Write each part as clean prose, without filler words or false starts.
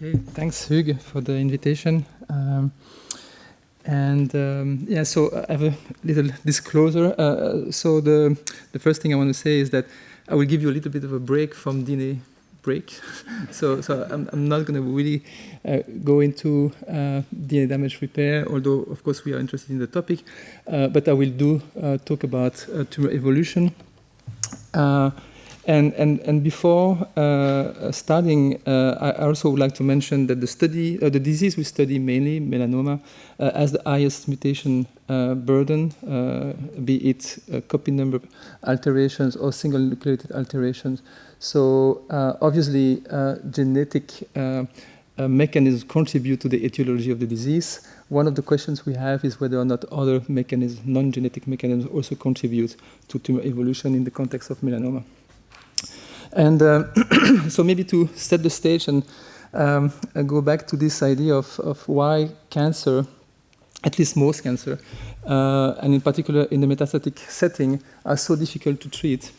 Okay, thanks Hugues for the invitation. Yeah, so I have a little disclosure. So the first thing I want to say is that I will give you a little bit of a break from DNA break. so I'm not going to really go into DNA damage repair, although of course we are interested in the topic. But I will talk about tumor evolution. And before starting, I also would like to mention that the disease we study mainly, melanoma, has the highest mutation burden, be it copy number alterations or single nucleotide alterations. So obviously, genetic mechanisms contribute to the etiology of the disease. One of the questions we have is whether or not other mechanisms, non-genetic mechanisms, also contribute to tumor evolution in the context of melanoma. And so maybe to set the stage and go back to this idea of why cancer, at least most cancer, and in particular in the metastatic setting, are so difficult to treat.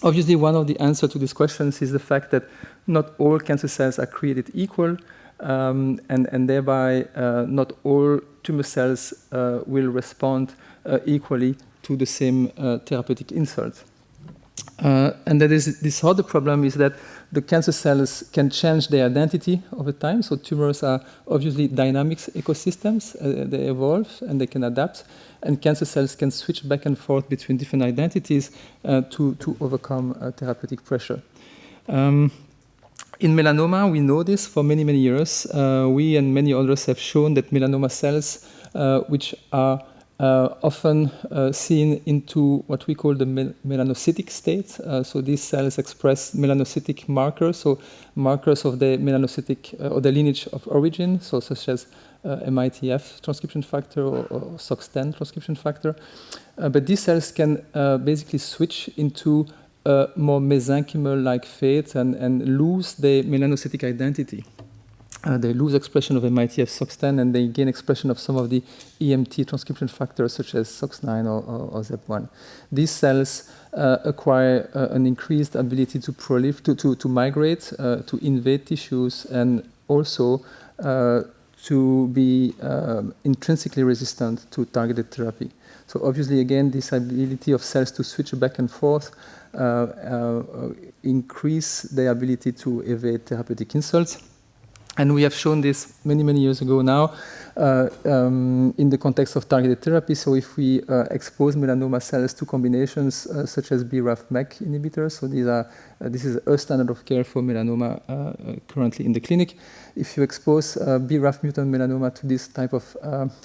Obviously, one of the answers to these questions is the fact that not all cancer cells are created equal, and thereby not all tumor cells will respond equally to the same therapeutic insult. And that is this other problem is that the cancer cells can change their identity over time. So tumors are obviously dynamic ecosystems. They evolve and they can adapt. And cancer cells can switch back and forth between different identities to overcome therapeutic pressure. In melanoma, we know this for many, many years. We and many others have shown that melanoma cells, which are often seen into what we call the melanocytic state. So these cells express melanocytic markers, so markers of the melanocytic or the lineage of origin, so such as MITF transcription factor or SOX10 transcription factor. But these cells can basically switch into a more mesenchymal-like fate and lose their melanocytic identity. They lose expression of MITF SOX10 and they gain expression of some of the EMT transcription factors such as SOX9 or ZEP1. These cells acquire an increased ability to proliferate, to migrate, to invade tissues, and also to be intrinsically resistant to targeted therapy. So obviously, again, this ability of cells to switch back and forth increase their ability to evade therapeutic insults. And we have shown this many, many years ago now in the context of targeted therapy. So if we expose melanoma cells to combinations such as BRAF/MEK inhibitors, so this is a standard of care for melanoma currently in the clinic. If you expose BRAF mutant melanoma to this type of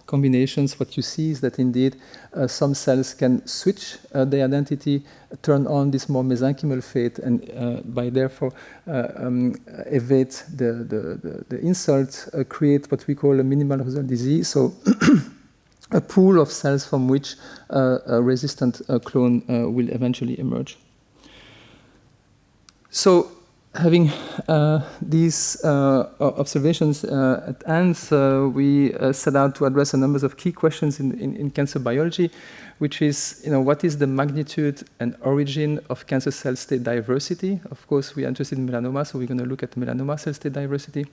combinations, what you see is that indeed some cells can switch their identity, turn on this more mesenchymal fate, and by therefore evade the insult, create what we call a minimal residual disease, so a pool of cells from which a resistant clone will eventually emerge. So, having these observations at hand, we set out to address a number of key questions in cancer biology, which is, what is the magnitude and origin of cancer cell state diversity? Of course, we are interested in melanoma, so we're going to look at melanoma cell state diversity.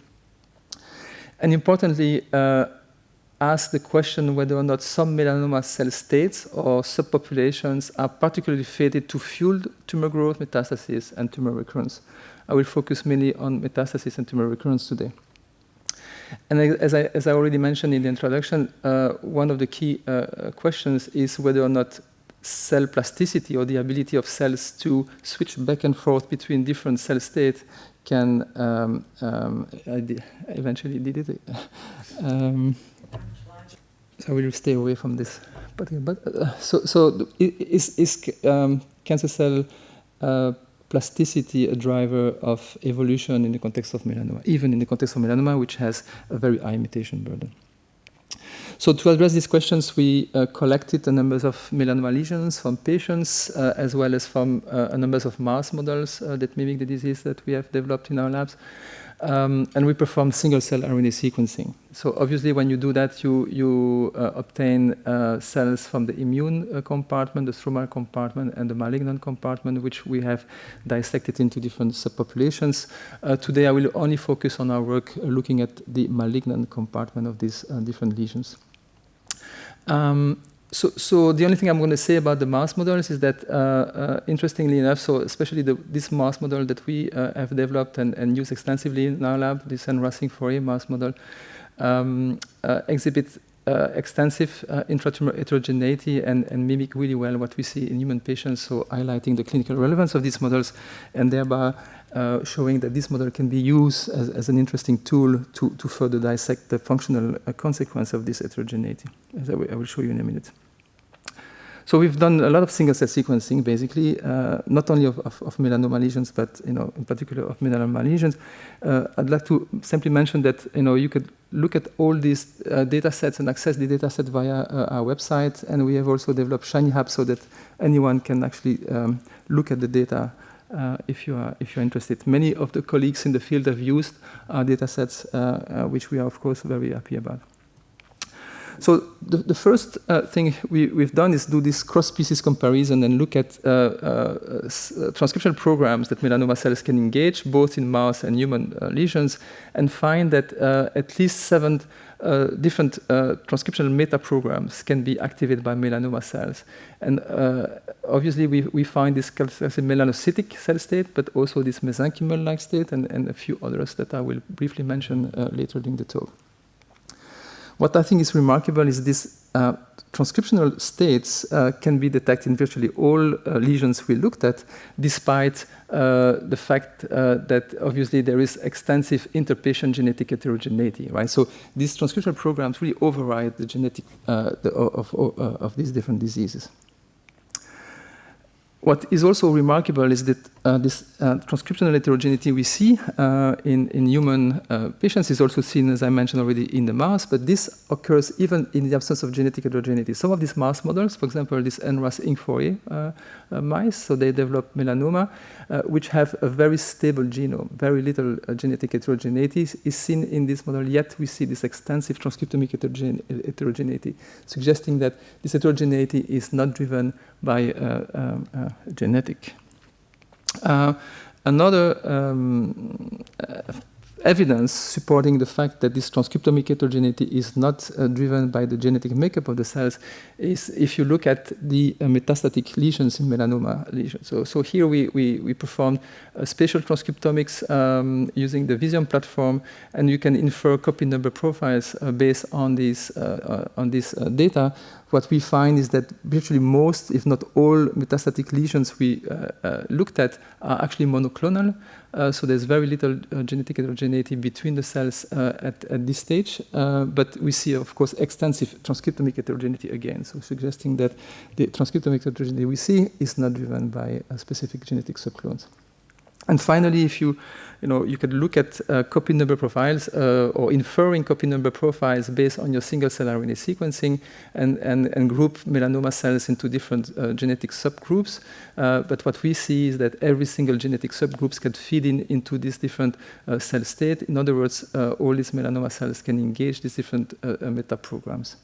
And importantly, ask the question whether or not some melanoma cell states or subpopulations are particularly fated to fuel tumor growth, metastasis, and tumor recurrence. I will focus mainly on metastasis and tumor recurrence today. And as I already mentioned in the introduction, one of the key questions is whether or not cell plasticity or the ability of cells to switch back and forth between different cell states can eventually did it. So I will stay away from this. So is cancer cell plasticity a driver of evolution in the context of melanoma, even in the context of melanoma, which has a very high mutation burden? So to address these questions, we collected a number of melanoma lesions from patients, as well as from a number of mouse models that mimic the disease that we have developed in our labs. And we perform single-cell RNA sequencing. So obviously, when you do that, you obtain cells from the immune compartment, the stromal compartment, and the malignant compartment, which we have dissected into different subpopulations. Today, I will only focus on our work looking at the malignant compartment of these different lesions. So the only thing I'm going to say about the mouse models is that, interestingly enough, so especially this mouse model that we have developed and use extensively in our lab, this NRAS-Inc4A mouse model, exhibits extensive intratumor heterogeneity and mimic really well what we see in human patients, so highlighting the clinical relevance of these models and thereby showing that this model can be used as an interesting tool to further dissect the functional consequence of this heterogeneity, as I will show you in a minute. So we've done a lot of single-cell sequencing, basically, not only of melanoma lesions, but in particular of melanoma lesions. I'd like to simply mention that you could look at all these data sets and access the data set via our website, and we have also developed Shiny Hub so that anyone can actually look at the data if you're interested. Many of the colleagues in the field have used our data sets, which we are of course very happy about. So the first thing we've done is do this cross-species comparison and look at transcriptional programs that melanoma cells can engage, both in mouse and human lesions, and find that at least 7 different transcriptional meta-programs can be activated by melanoma cells. And obviously, we find this melanocytic cell state, but also this mesenchymal-like state, and a few others that I will briefly mention later during the talk. What I think is remarkable is this transcriptional states can be detected in virtually all lesions we looked at, despite the fact that obviously there is extensive interpatient genetic heterogeneity, right? So these transcriptional programs really override the genetic of these different diseases. What is also remarkable is that this transcriptional heterogeneity we see in human patients is also seen, as I mentioned already, in the mouse, but this occurs even in the absence of genetic heterogeneity. Some of these mouse models, for example, this NRAS-Inc4A mice, so they develop melanoma, which have a very stable genome, very little genetic heterogeneity is seen in this model, yet we see this extensive transcriptomic heterogeneity, suggesting that this heterogeneity is not driven by genetic. Another evidence supporting the fact that this transcriptomic heterogeneity is not driven by the genetic makeup of the cells is if you look at the metastatic lesions in melanoma lesions. So here we performed spatial transcriptomics using the Vision platform, and you can infer copy number profiles based on this data. What we find is that virtually most, if not all, metastatic lesions we looked at are actually monoclonal. So there's very little genetic heterogeneity between the cells at this stage. But we see, of course, extensive transcriptomic heterogeneity again. So suggesting that the transcriptomic heterogeneity we see is not driven by specific genetic subclones. And finally, if you could look at copy number profiles or inferring copy number profiles based on your single-cell RNA sequencing and group melanoma cells into different genetic subgroups. But what we see is that every single genetic subgroups can feed into this different cell state. In other words, all these melanoma cells can engage these different meta-programs.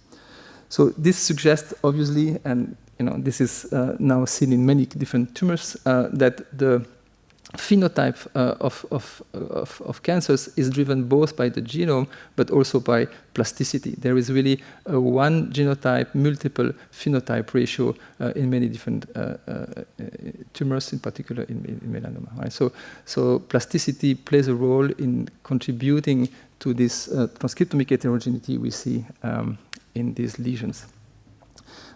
So this suggests, obviously, and this is now seen in many different tumors, that the phenotype of cancers is driven both by the genome but also by plasticity. There is really a one genotype, multiple phenotype ratio in many different tumors, in particular in melanoma. Right? So plasticity plays a role in contributing to this transcriptomic heterogeneity we see in these lesions.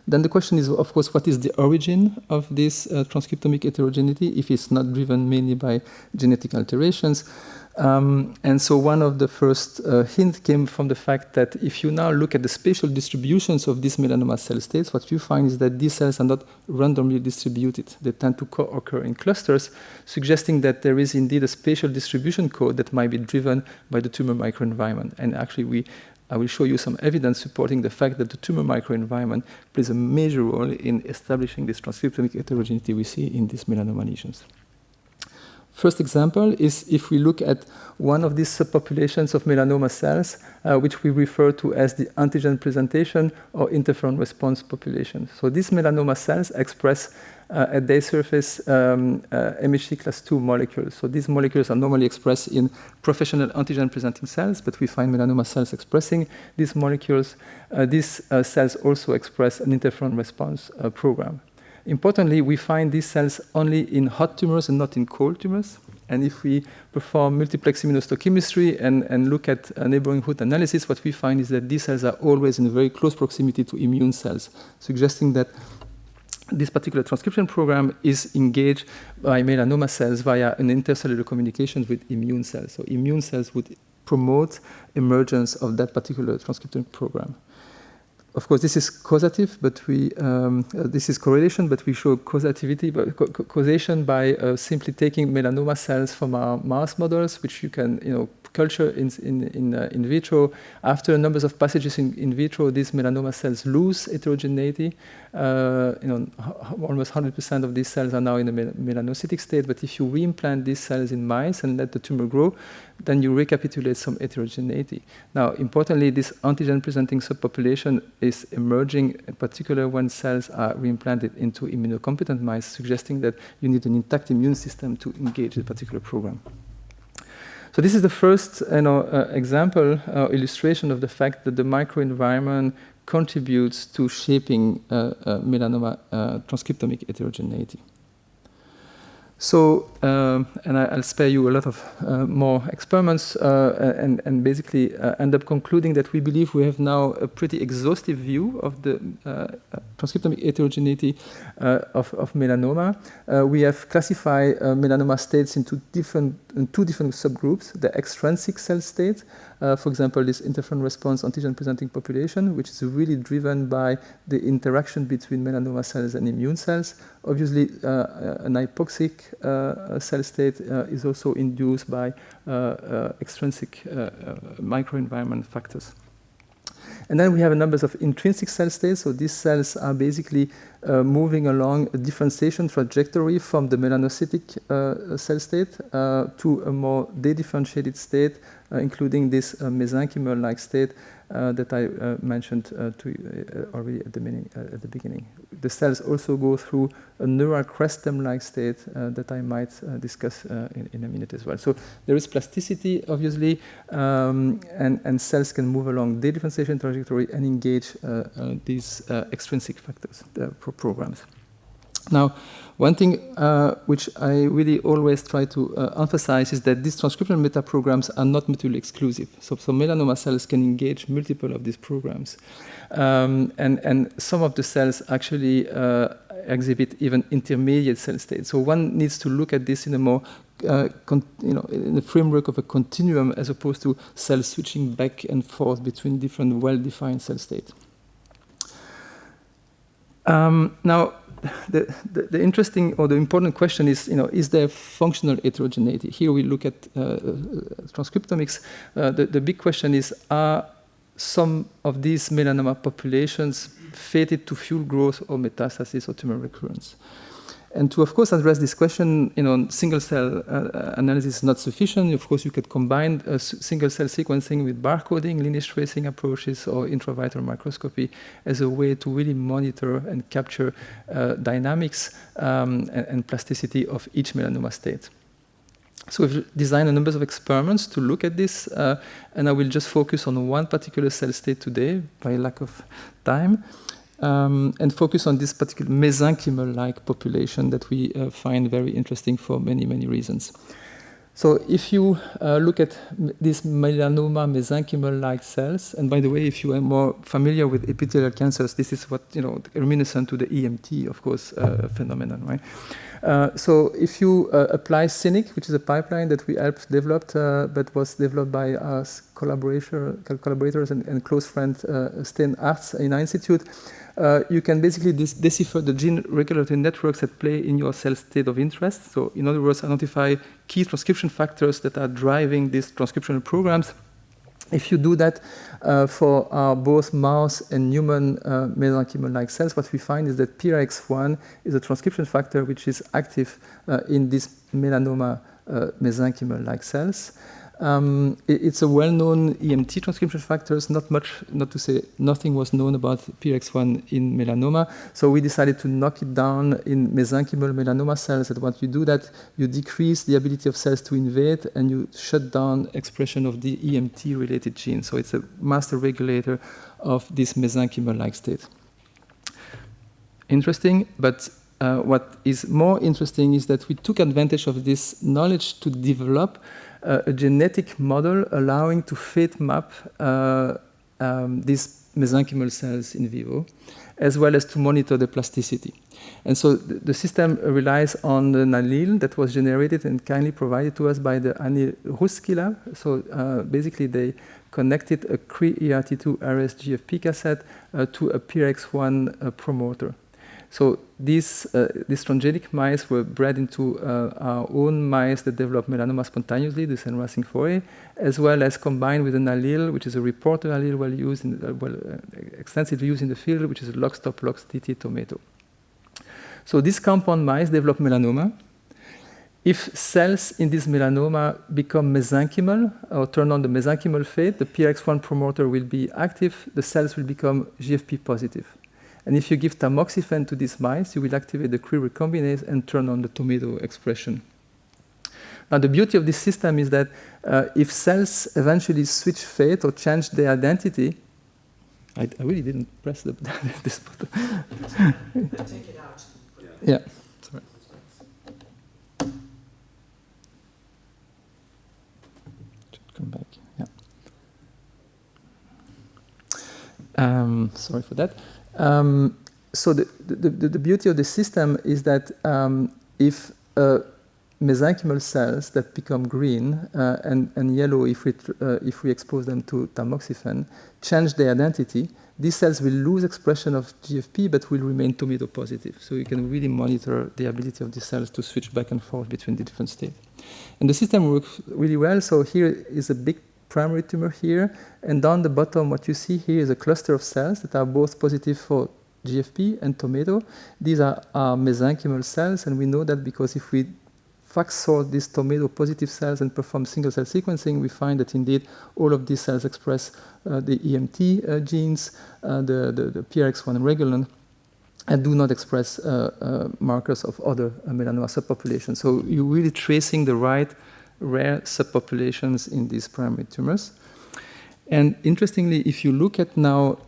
Then the question is, of course, what is the origin of this transcriptomic heterogeneity if it's not driven mainly by genetic alterations? And so one of the first hints came from the fact that if you now look at the spatial distributions of these melanoma cell states, what you find is that these cells are not randomly distributed. They tend to co-occur in clusters, suggesting that there is indeed a spatial distribution code that might be driven by the tumor microenvironment. And actually, I will show you some evidence supporting the fact that the tumor microenvironment plays a major role in establishing this transcriptomic heterogeneity we see in these melanoma lesions. First example is if we look at one of these subpopulations of melanoma cells, which we refer to as the antigen presentation or interferon response population. So these melanoma cells express at their surface MHC class II molecules. So these molecules are normally expressed in professional antigen presenting cells, but we find melanoma cells expressing these molecules. These cells also express an interferon response program. Importantly, we find these cells only in hot tumors and not in cold tumors. And if we perform multiplex immunohistochemistry and look at neighborhood analysis, what we find is that these cells are always in very close proximity to immune cells, suggesting that this particular transcription program is engaged by melanoma cells via an intercellular communication with immune cells. So immune cells would promote emergence of that particular transcription program. Of course, this is causative, but this is correlation, but we show causation by simply taking melanoma cells from our mouse models, which you can culture in vitro. After numbers of passages in vitro, these melanoma cells lose heterogeneity. Almost 100% of these cells are now in a melanocytic state, but if you reimplant these cells in mice and let the tumor grow, then you recapitulate some heterogeneity. Now, importantly, this antigen-presenting subpopulation is emerging, in particular when cells are reimplanted into immunocompetent mice, suggesting that you need an intact immune system to engage the particular program. So this is the first example, illustration of the fact that the microenvironment contributes to shaping melanoma transcriptomic heterogeneity. So, and I'll spare you a lot of more experiments and basically end up concluding that we believe we have now a pretty exhaustive view of the transcriptomic heterogeneity of melanoma. We have classified melanoma states into two different subgroups: the extrinsic cell state, for example, this interferon response antigen-presenting population, which is really driven by the interaction between melanoma cells and immune cells. Obviously, an hypoxic cell state is also induced by extrinsic microenvironment factors. And then we have a number of intrinsic cell states. So these cells are basically moving along a differentiation trajectory from the melanocytic cell state to a more dedifferentiated state, including this mesenchymal-like state that I mentioned to you already at the beginning. The cells also go through a neural crest stem-like state that I might discuss in a minute as well. So there is plasticity, obviously, and cells can move along the differentiation trajectory and engage these extrinsic factors, programs. Now, one thing which I really always try to emphasize is that these transcriptional meta-programs are not mutually exclusive. So melanoma cells can engage multiple of these programs. And some of the cells actually exhibit even intermediate cell states. So one needs to look at this in a more in the framework of a continuum as opposed to cells switching back and forth between different well-defined cell states. Now, the interesting or the important question is, is there functional heterogeneity? Here we look at transcriptomics. The big question is, are some of these melanoma populations fated to fuel growth or metastasis or tumor recurrence? And to, of course, address this question, single-cell analysis is not sufficient. Of course, you could combine single-cell sequencing with barcoding, lineage tracing approaches, or intravitreal microscopy as a way to really monitor and capture dynamics and plasticity of each melanoma state. So we've designed a number of experiments to look at this, and I will just focus on one particular cell state today by lack of time. And focus on this particular mesenchymal-like population that we find very interesting for many, many reasons. So if you look at these melanoma mesenchymal-like cells, and by the way, if you are more familiar with epithelial cancers, this is what, reminiscent to the EMT, of course, phenomenon, right? So if you apply CINIC, which is a pipeline that we helped develop, but was developed by our collaborators and close friend Sten Arts in our institute, you can basically decipher the gene regulatory networks that play in your cell state of interest. So in other words, identify key transcription factors that are driving these transcriptional programs. If you do that for both mouse and human mesenchymal-like cells, what we find is that PRX1 is a transcription factor which is active in these melanoma mesenchymal-like cells. It's a well-known EMT transcription factor. Not to say nothing was known about PRX1 in melanoma. So we decided to knock it down in mesenchymal melanoma cells. And once you do that, you decrease the ability of cells to invade, and you shut down expression of the EMT-related gene. So it's a master regulator of this mesenchymal-like state. Interesting, but what is more interesting is that we took advantage of this knowledge to develop a genetic model allowing to fate map these mesenchymal cells in vivo, as well as to monitor the plasticity. And so the system relies on an allele that was generated and kindly provided to us by the Anil Ruski lab. So basically they connected a CRE-ERT2 RS GFP cassette to a PRX1 promoter. So these transgenic mice were bred into our own mice that develop melanoma spontaneously, the Senracing 4A, as well as combined with an allele, which is a reporter allele extensively used in the field, which is a lock-stop-lock-TT tomato. So these compound mice develop melanoma. If cells in this melanoma become mesenchymal or turn on the mesenchymal fate, the PRX1 promoter will be active, the cells will become GFP positive. And if you give tamoxifen to these mice, you will activate the CRE recombinase and turn on the tomato expression. Now, the beauty of this system is that if cells eventually switch fate or change their identity, I really didn't press this button. Take it out. Yeah, sorry. Should come back, yeah. Sorry for that. So the beauty of the system is that if mesenchymal cells that become green and yellow if we expose them to tamoxifen change their identity, these cells will lose expression of GFP but will remain tomato positive. So you can really monitor the ability of these cells to switch back and forth between the different states. And the system works really well. So here is a big primary tumor here, and down the bottom what you see here is a cluster of cells that are both positive for GFP and tomato. These are mesenchymal cells, and we know that because if we FACS sort these tomato positive cells and perform single cell sequencing, we find that indeed all of these cells express the EMT genes, the PRX1 regulin, and do not express markers of other melanoma subpopulations. So you're really tracing the right rare subpopulations in these primary tumors. And interestingly, if you look at now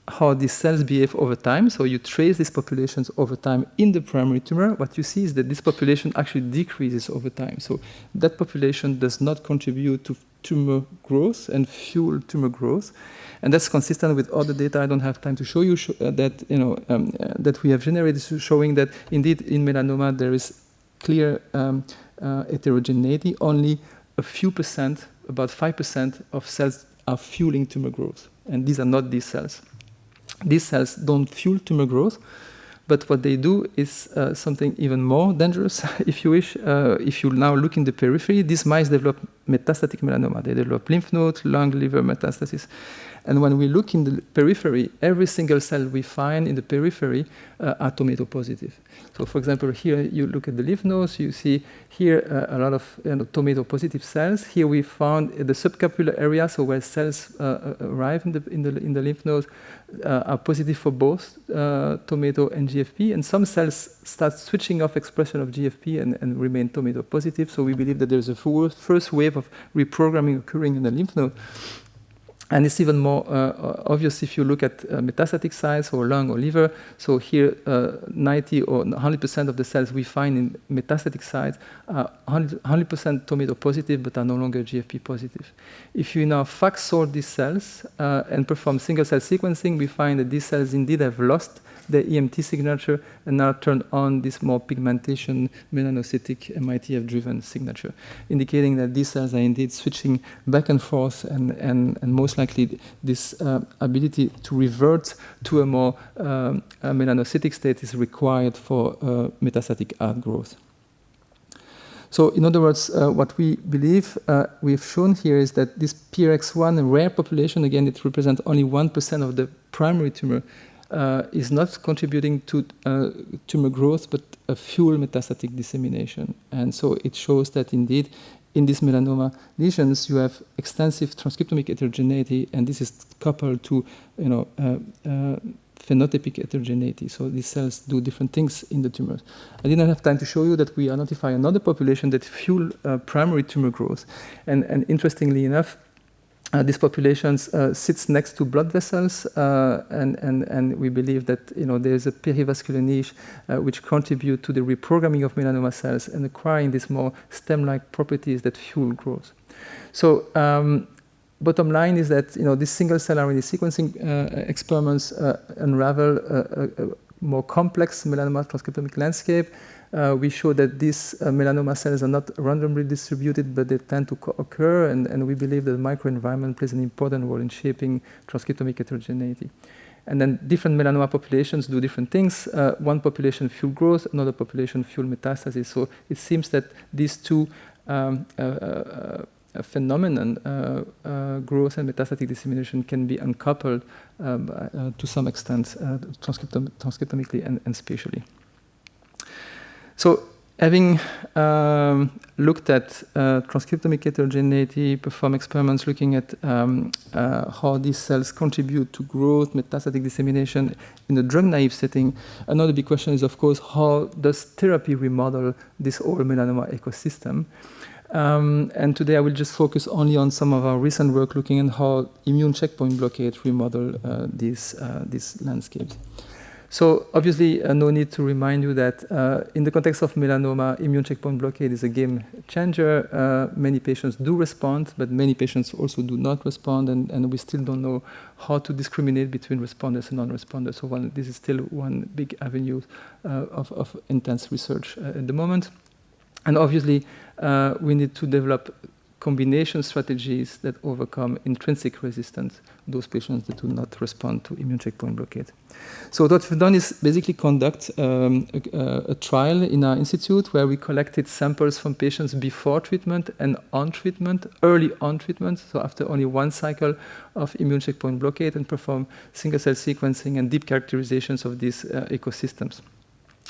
how these cells behave over time, so you trace these populations over time in the primary tumor, what you see is that this population actually decreases over time. So that population does not contribute to tumor growth and fuel tumor growth. And that's consistent with other data. I don't have time to show you that we have generated, showing that indeed in melanoma there is clear heterogeneity. Only a few percent, about 5% of cells are fueling tumor growth. And these are not these cells. These cells don't fuel tumor growth, but what they do is something even more dangerous, if you wish. If you now look in the periphery, these mice develop metastatic melanoma. They develop lymph node, lung, liver metastasis. And when we look in the periphery, every single cell we find in the periphery are tomato positive. So for example, here you look at the lymph nodes, you see here a lot of tomato positive cells. Here we found the subscapular area, so where cells arrive in the lymph nodes, are positive for both tomato and GFP. And some cells start switching off expression of GFP and remain tomato positive. So we believe that there's a first wave of reprogramming occurring in the lymph node. And it's even more obvious if you look at metastatic sites or lung or liver. So here, 90 or 100% of the cells we find in metastatic sites are 100% tomato positive, but are no longer GFP positive. If you now FACS sort these cells and perform single cell sequencing, we find that these cells indeed have lost the EMT signature and now turn on this more pigmentation, melanocytic, MITF-driven signature, indicating that these cells are indeed switching back and forth, and most likely this ability to revert to a more melanocytic state is required for metastatic outgrowth. So in other words, what we believe we've shown here is that this PRX1 rare population, again, it represents only 1% of the primary tumor, is not contributing to tumor growth, but fuel metastatic dissemination. And so it shows that indeed, in these melanoma lesions, you have extensive transcriptomic heterogeneity, and this is coupled to, phenotypic heterogeneity. So these cells do different things in the tumors. I didn't have time to show you that we identify another population that fuel primary tumor growth. And interestingly enough, this population sits next to blood vessels, and we believe that there is a perivascular niche which contribute to the reprogramming of melanoma cells and acquiring these more stem-like properties that fuel growth. So bottom line is that these single-cell RNA sequencing experiments unravel a more complex melanoma transcriptomic landscape. We show that these melanoma cells are not randomly distributed, but they tend to occur, and we believe that the microenvironment plays an important role in shaping transcriptomic heterogeneity. And then different melanoma populations do different things. One population fuel growth, another population fuel metastasis. So it seems that these two phenomenon, growth and metastatic dissemination, can be uncoupled to some extent transcriptomically and spatially. So having looked at transcriptomic heterogeneity, perform experiments looking at how these cells contribute to growth, metastatic dissemination in the drug-naive setting, another big question is, of course, how does therapy remodel this whole melanoma ecosystem? And today I will just focus only on some of our recent work looking at how immune checkpoint blockade remodel these landscapes. So obviously, no need to remind you that in the context of melanoma, immune checkpoint blockade is a game changer. Many patients do respond, but many patients also do not respond, and we still don't know how to discriminate between responders and non-responders. So this is still one big avenue of intense research at the moment. And obviously, we need to develop combination strategies that overcome intrinsic resistance, those patients that do not respond to immune checkpoint blockade. So what we've done is basically conduct a trial in our institute where we collected samples from patients before treatment and on treatment, early on treatment, so after only one cycle of immune checkpoint blockade, and perform single-cell sequencing and deep characterizations of these ecosystems.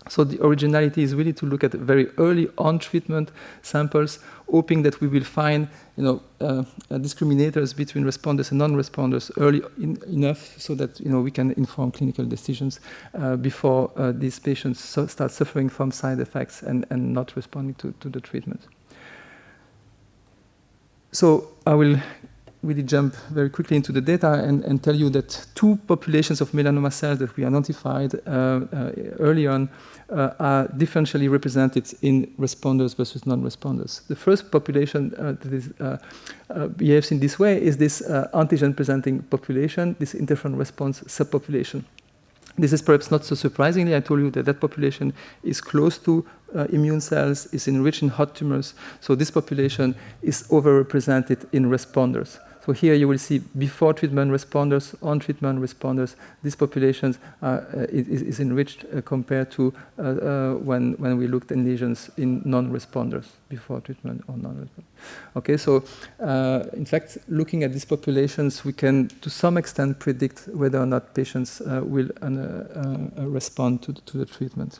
So the originality is really to look at very early on-treatment samples, hoping that we will find, discriminators between responders and non-responders early enough so that we can inform clinical decisions before these patients start suffering from side effects and not responding to the treatment. So I will really jump very quickly into the data and tell you that two populations of melanoma cells that we identified early on are differentially represented in responders versus non-responders. The first population behaves in this way is this antigen-presenting population, this interferon response subpopulation. This is perhaps not so surprisingly. I told you that population is close to immune cells, is enriched in hot tumors. So this population is overrepresented in responders. So here you will see before treatment responders, on treatment responders. This population is enriched compared to when we looked at lesions in non-responders before treatment or non-responders. Okay, so in fact, looking at these populations, we can to some extent predict whether or not patients will respond to the treatment.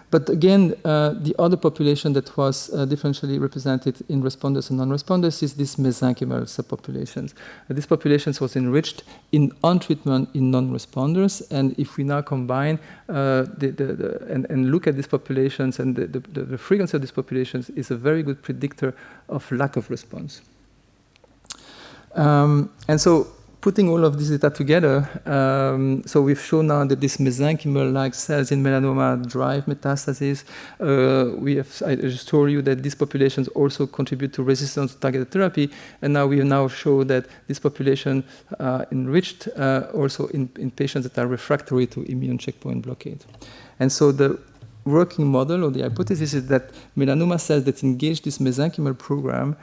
But again, the other population that was differentially represented in responders and non-responders is this mesenchymal subpopulations. This population was enriched on treatment in non-responders, and if we now combine and look at these populations, and the frequency of these populations is a very good predictor of lack of response. And so, putting all of this data together, so we've shown now that these mesenchymal-like cells in melanoma drive metastasis. I just told you that these populations also contribute to resistance to targeted therapy, and now we show that this population enriched also in patients that are refractory to immune checkpoint blockade. And so the working model or the hypothesis is that melanoma cells that engage this mesenchymal program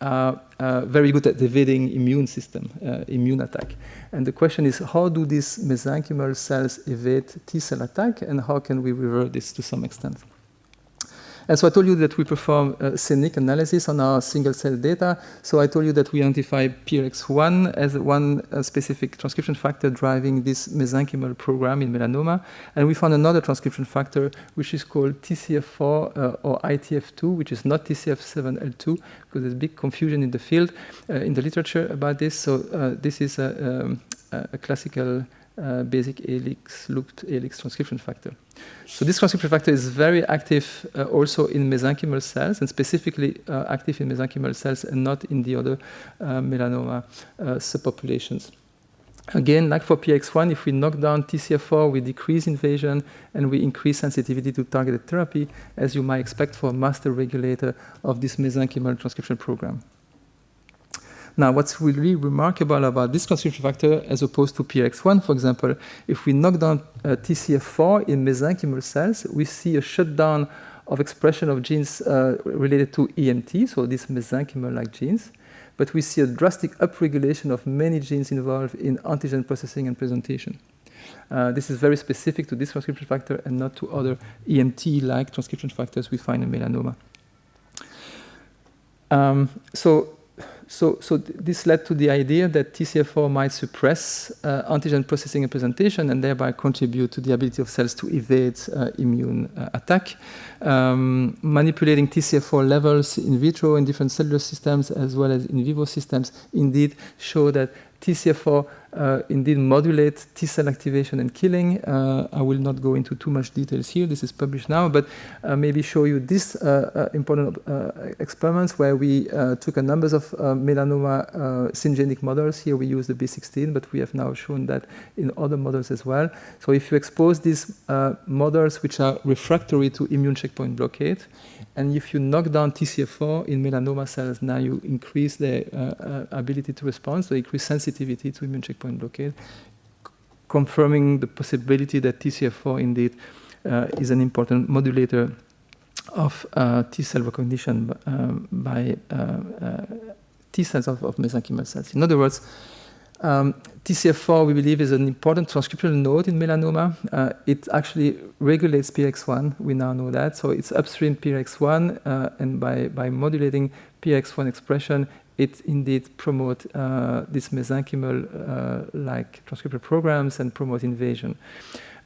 are very good at evading immune system, immune attack. And the question is, how do these mesenchymal cells evade T-cell attack, and how can we revert this to some extent? And so I told you that we perform scenic analysis on our single-cell data. So I told you that we identify PRX1 as one specific transcription factor driving this mesenchymal program in melanoma. And we found another transcription factor, which is called TCF4 or ITF2, which is not TCF7L2, because there's big confusion in the field, in the literature about this. So this is a classical basic helix, looped helix transcription factor. So this transcription factor is very active also in mesenchymal cells, and specifically active in mesenchymal cells and not in the other melanoma subpopulations. Again, like for PX1, if we knock down TCF4, we decrease invasion and we increase sensitivity to targeted therapy, as you might expect for a master regulator of this mesenchymal transcription program. Now, what's really remarkable about this transcription factor as opposed to PRX1, for example, if we knock down TCF4 in mesenchymal cells, we see a shutdown of expression of genes related to EMT, so these mesenchymal-like genes. But we see a drastic upregulation of many genes involved in antigen processing and presentation. This is very specific to this transcription factor and not to other EMT-like transcription factors we find in melanoma. So this led to the idea that TCF4 might suppress antigen processing and presentation and thereby contribute to the ability of cells to evade immune attack. Manipulating TCF4 levels in vitro in different cellular systems as well as in vivo systems indeed show that TCF4 indeed modulate T-cell activation and killing. I will not go into too much details here. This is published now, but maybe show you this important experiments where we took a number of melanoma syngenic models. Here we use the B16, but we have now shown that in other models as well. So if you expose these models which are refractory to immune checkpoint blockade, and if you knock down TCF4 in melanoma cells, now you increase their ability to respond, so increase sensitivity to immune checkpoint blockade, confirming the possibility that TCF4 indeed is an important modulator of T-cell recognition by T-cells of mesenchymal cells. In other words, TCF4, we believe, is an important transcriptional node in melanoma. It actually regulates PRX1, we now know that. So it's upstream PRX1, and by modulating PRX1 expression, it indeed promotes these mesenchymal-like transcriptional programs and promote invasion.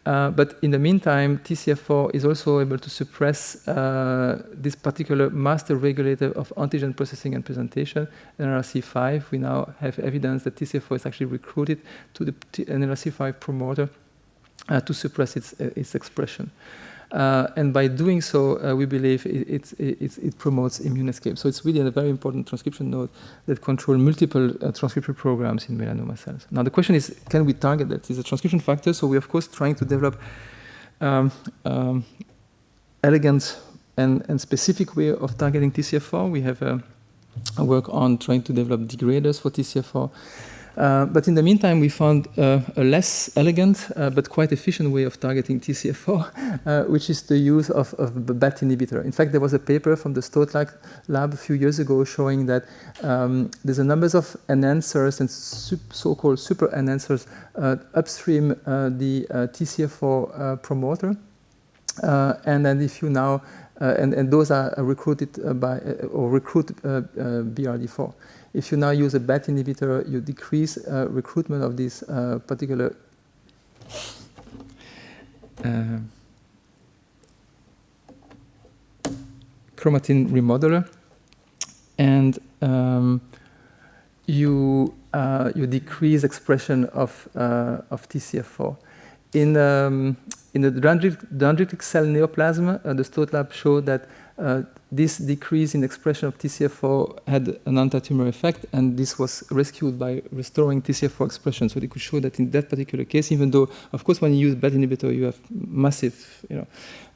But in the meantime, TCF4 is also able to suppress this particular master regulator of antigen processing and presentation, NRC5. We now have evidence that TCF4 is actually recruited to the NRC5 promoter to suppress its expression. And by doing so, we believe it promotes immune escape. So it's really a very important transcription node that controls multiple transcription programs in melanoma cells. Now the question is, can we target that? It's a transcription factor, so we're of course trying to develop elegant and specific way of targeting TCF4. We have a work on trying to develop degraders for TCF4. But in the meantime, we found a less elegant but quite efficient way of targeting TCF4, which is the use of a BAT inhibitor. In fact, there was a paper from the Stoat lab a few years ago showing that there's a number of enhancers and so-called super enhancers upstream the TCF4 promoter. And then if you now, and those are recruited by, or recruit BRD4. If you now use a BAT inhibitor, you decrease recruitment of this particular chromatin remodeler, and you decrease expression of TCF4. In the dendritic cell neoplasm, the Stoat lab showed that this decrease in expression of TCF4 had an anti-tumor effect, and this was rescued by restoring TCF4 expression. So they could show that in that particular case, even though, of course, when you use BAT inhibitor, you have massive,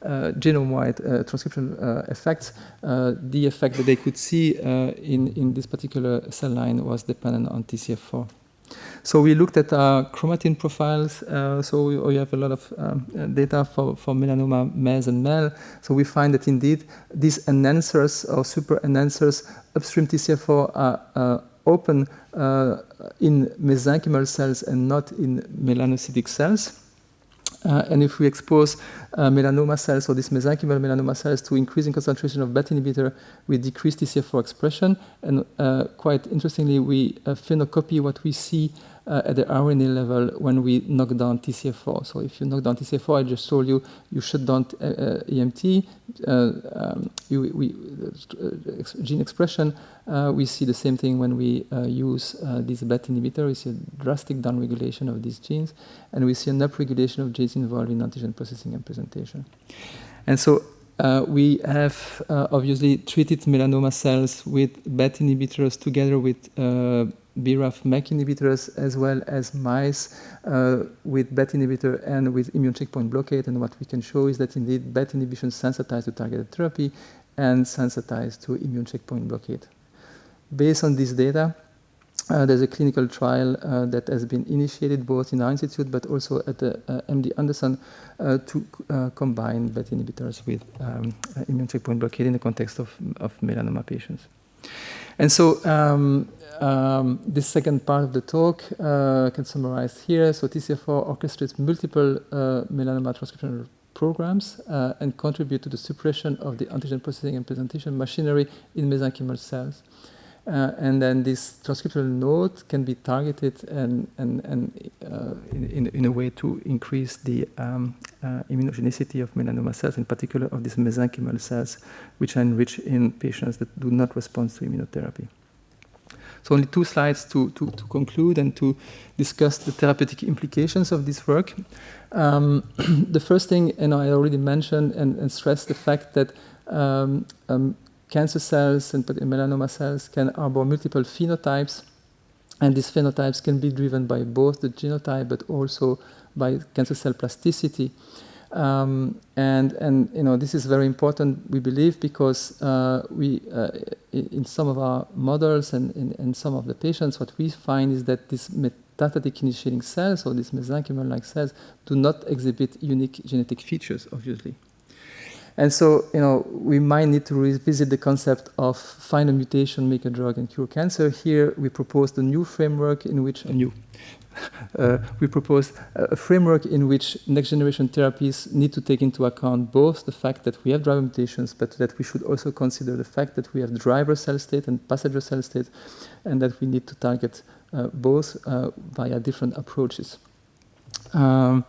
genome-wide transcription effects. The effect that they could see in this particular cell line was dependent on TCF4. So we looked at chromatin profiles. So we have a lot of data for melanoma males and male. So we find that indeed these enhancers or super enhancers upstream TCF4 are open in mesenchymal cells and not in melanocytic cells. And if we expose melanoma cells, or these mesenchymal melanoma cells, to increasing concentration of BET inhibitor, we decrease TCF4 expression. And quite interestingly, we phenocopy what we see at the RNA level when we knock down TCF4. So if you knock down TCF4, I just told you, you shut down EMT, gene expression. We see the same thing when we use this BET inhibitor. We see a drastic downregulation of these genes, and we see an upregulation of genes involved in antigen processing and presentation. And so we have obviously treated melanoma cells with BET inhibitors together with BRAF MEK inhibitors, as well as mice with BET inhibitor and with immune checkpoint blockade. And what we can show is that indeed BET inhibition sensitized to targeted therapy and sensitized to immune checkpoint blockade. Based on this data, there's a clinical trial that has been initiated both in our institute but also at the MD Anderson to combine BET inhibitors with immune checkpoint blockade in the context of melanoma patients. And so this second part of the talk I can summarize here. So TCF4 orchestrates multiple melanoma transcriptional programs and contribute to the suppression of the antigen processing and presentation machinery in mesenchymal cells. And then this transcriptional node can be targeted and in a way to increase the immunogenicity of melanoma cells, in particular of these mesenchymal cells, which are enriched in patients that do not respond to immunotherapy. So only 2 slides to conclude and to discuss the therapeutic implications of this work. The first thing, and I already mentioned and stressed the fact that cancer cells and melanoma cells can harbor multiple phenotypes, and these phenotypes can be driven by both the genotype but also by cancer cell plasticity. And you know, this is very important, we believe, because in some of our models and in some of the patients, what we find is that these metastatic initiating cells, or these mesenchymal-like cells, do not exhibit unique genetic features, obviously. And so, you know, we might need to revisit the concept of find a mutation, make a drug, and cure cancer. Here, we proposed a new framework in which we proposed a framework in which next-generation therapies need to take into account both the fact that we have driver mutations, but that we should also consider the fact that we have driver cell state and passenger cell state, and that we need to target both via different approaches. So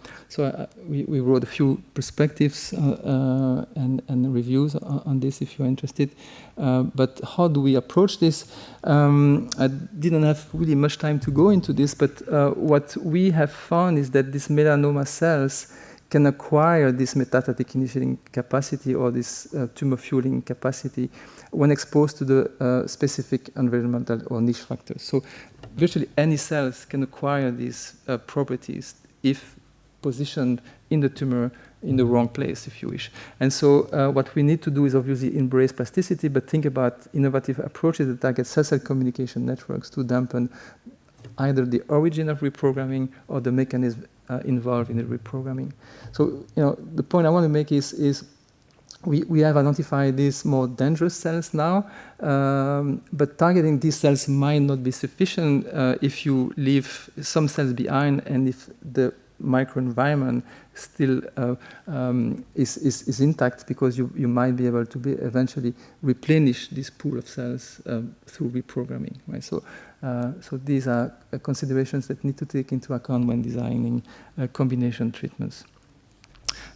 we wrote a few perspectives and reviews on this if you're interested. But how do we approach this? I didn't have really much time to go into this, but what we have found is that these melanoma cells can acquire this metastatic initiating capacity or this tumor fueling capacity when exposed to the specific environmental or niche factors. So virtually any cells can acquire these properties if positioned in the tumor in the wrong place, if you wish. And so what we need to do is obviously embrace plasticity, but think about innovative approaches that target cell-cell communication networks to dampen either the origin of reprogramming or the mechanism involved in the reprogramming. So, you know, the point I want to make is we have identified these more dangerous cells now, but targeting these cells might not be sufficient if you leave some cells behind and if the microenvironment still is intact, because you might be able to eventually replenish this pool of cells through reprogramming. Right? So these are considerations that need to take into account when designing combination treatments.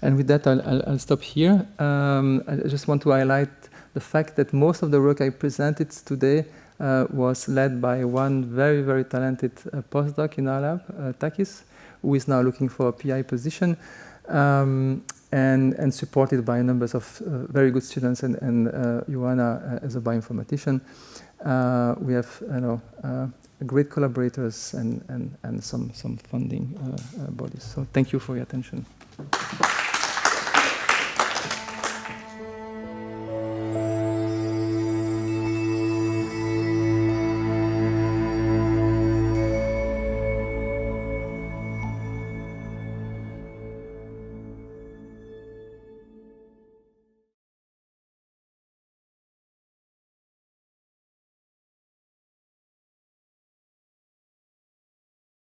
And with that, I'll stop here. I just want to highlight the fact that most of the work I presented today was led by one very, very talented postdoc in our lab, Takis, who is now looking for a PI position, and supported by numbers of very good students, and Joanna as a bioinformatician. We have great collaborators and some funding bodies. So thank you for your attention.